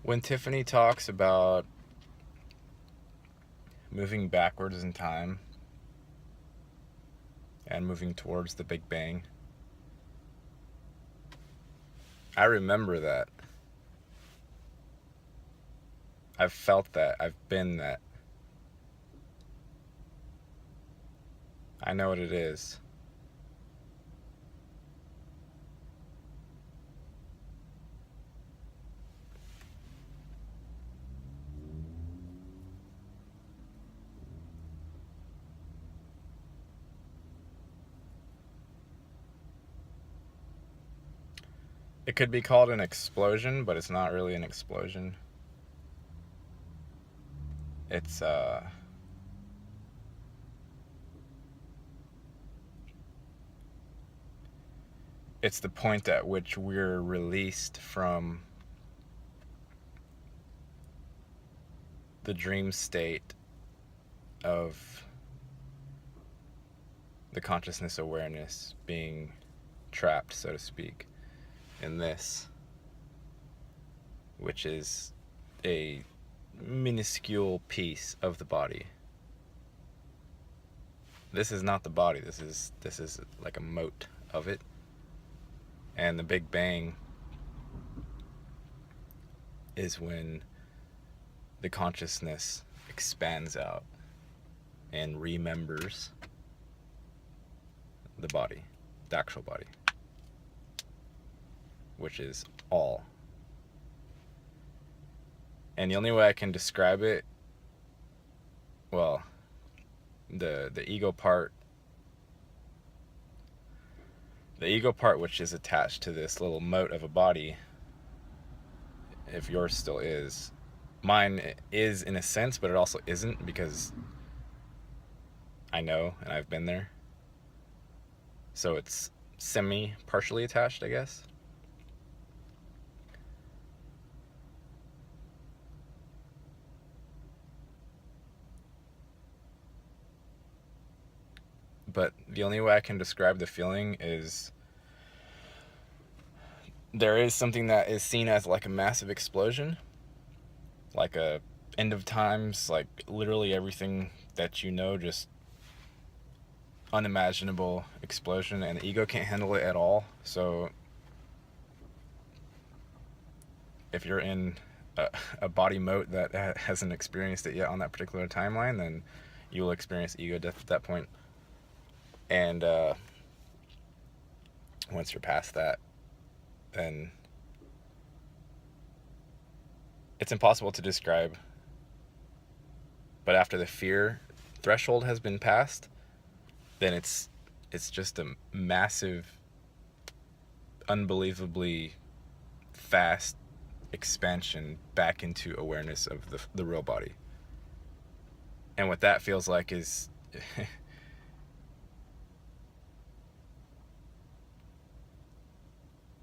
When Tiffany talks about moving backwards in time and moving towards the Big Bang, I remember that. I've felt that. I've been that. I know what it is. It could be called an explosion, but it's not really an explosion. It's it's the point at which we're released from the dream state of the consciousness awareness being trapped, so to speak, in this, which is a minuscule piece of the body. This is not the body. This is like a mote of it. And the Big Bang is when the consciousness expands out and remembers the body, the actual body, which is all. And the only way I can describe it, well, the ego part, which is attached to this little mote of a body, if yours still is, mine is in a sense, but it also isn't, because I know and I've been there. So it's partially attached, I guess. But the only way I can describe the feeling is there is something that is seen as like a massive explosion, like a end of times, like literally everything that you know, just unimaginable explosion, and the ego can't handle it at all. So if you're in a body mode that hasn't experienced it yet on that particular timeline, then you will experience ego death at that point. And once you're past that, then it's impossible to describe. But after the fear threshold has been passed, then it's just a massive, unbelievably fast expansion back into awareness of the real body. And what that feels like is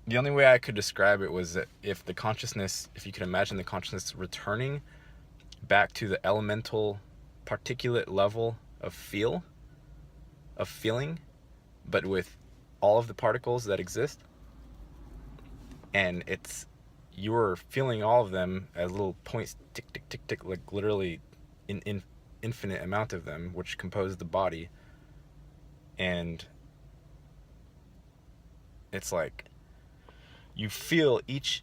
the only way I could describe it was that if you could imagine the consciousness returning back to the elemental particulate level of feeling, but with all of the particles that exist, and you're feeling all of them as little points, tick tick tick tick, like literally in infinite amount of them, which compose the body. And it's like you feel each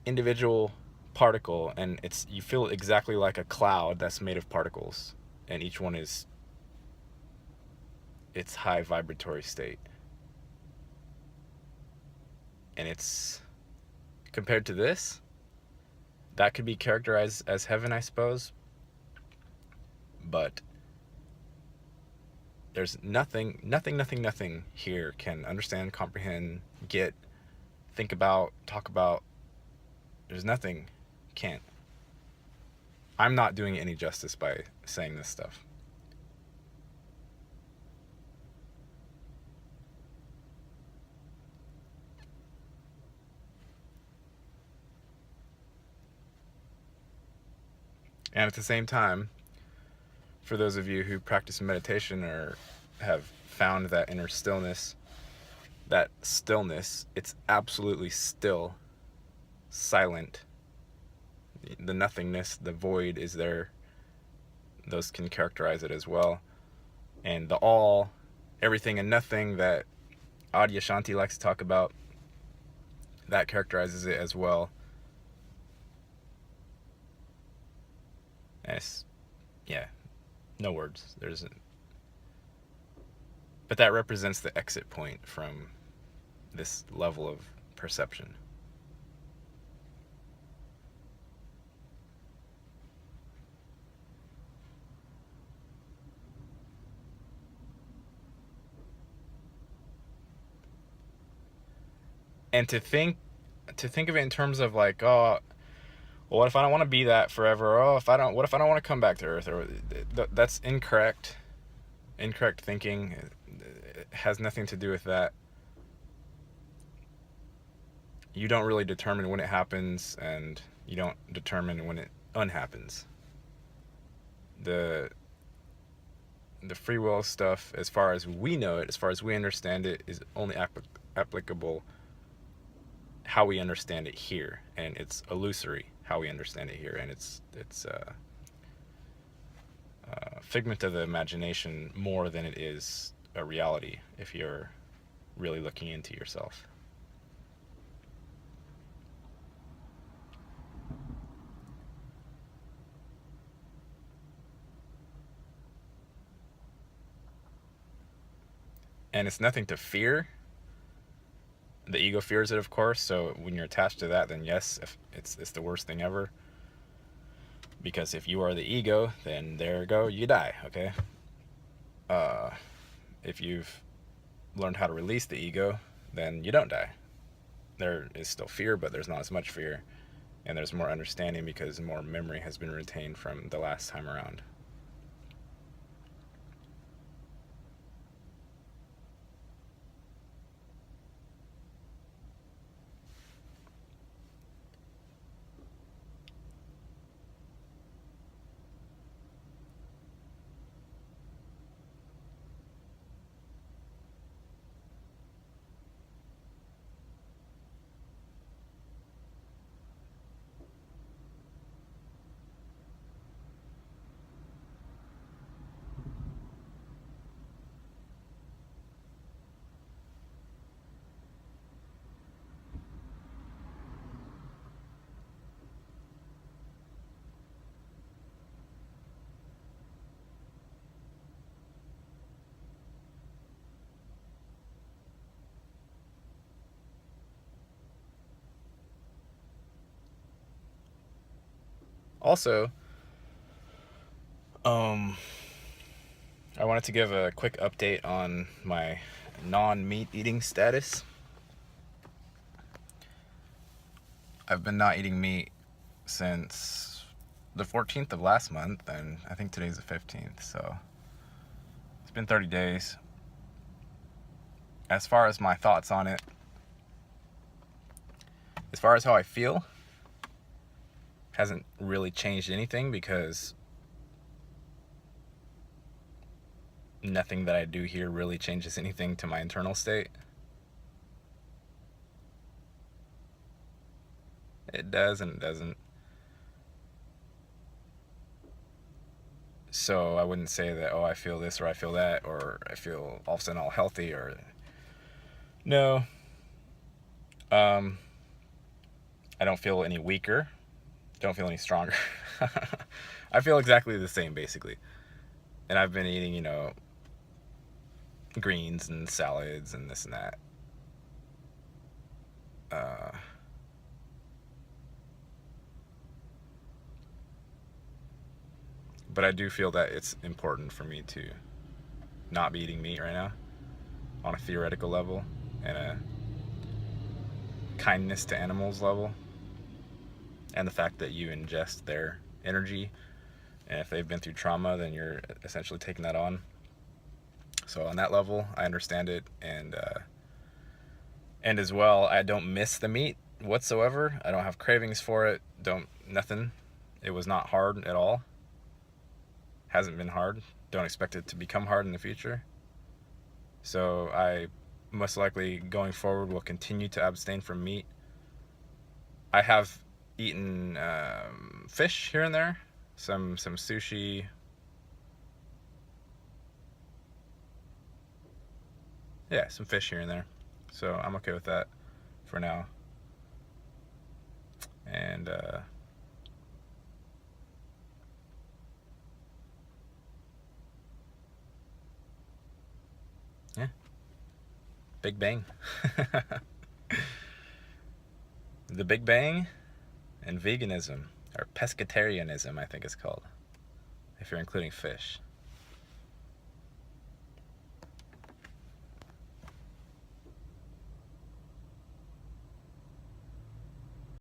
individual particle, and you feel exactly like a cloud that's made of particles, and each one is its high vibratory state. And it's compared to this, that could be characterized as heaven, I suppose. But there's nothing here can understand, comprehend, get, think about, talk about. There's nothing can't. I'm not doing any justice by saying this stuff. And at the same time, for those of you who practice meditation or have found that inner stillness, it's absolutely still, silent, the nothingness, the void is there. Those can characterize it as well. And the all, everything and nothing that Adyashanti likes to talk about, that characterizes it as well. And it's, yeah, no words. But that represents the exit point from this level of perception. And to think of it in terms of like, oh, well, what if I don't want to be that forever? Oh, what if I don't want to come back to Earth? Or that's incorrect. Incorrect thinking. It has nothing to do with that. You don't really determine when it happens, and you don't determine when it unhappens. The free will stuff, as far as we know it, as far as we understand it, is only applicable how we understand it here, and it's illusory how we understand it here, and it's figment of the imagination more than it is a reality if you're really looking into yourself. And it's nothing to fear. The ego fears it, of course, so when you're attached to that, then yes, if it's the worst thing ever. Because if you are the ego, then there you go, you die, okay? If you've learned how to release the ego, then you don't die. There is still fear, but there's not as much fear, and there's more understanding because more memory has been retained from the last time around. Also, I wanted to give a quick update on my non-meat eating status. I've been not eating meat since the 14th of last month, and I think today's the 15th, so it's been 30 days. As far as my thoughts on it, as far as how I feel, hasn't really changed anything because nothing that I do here really changes anything to my internal state. It does and it doesn't. So I wouldn't say that, oh, I feel this or I feel that, or I feel all of a sudden all healthy, or no. I don't feel any weaker. Don't feel any stronger. I feel exactly the same, basically. And I've been eating, greens and salads and this and that. But I do feel that it's important for me to not be eating meat right now on a theoretical level and a kindness to animals level, and the fact that you ingest their energy, and if they've been through trauma, then you're essentially taking that on. So on that level, I understand it, and as well, I don't miss the meat whatsoever. I don't have cravings for it. Nothing. It was not hard at all. Hasn't been hard. Don't expect it to become hard in the future. So I most likely going forward will continue to abstain from meat. I have eaten fish here and there, some sushi. Yeah, some fish here and there. So I'm okay with that for now. And yeah, Big Bang. The Big Bang and veganism, or pescatarianism, I think it's called, if you're including fish.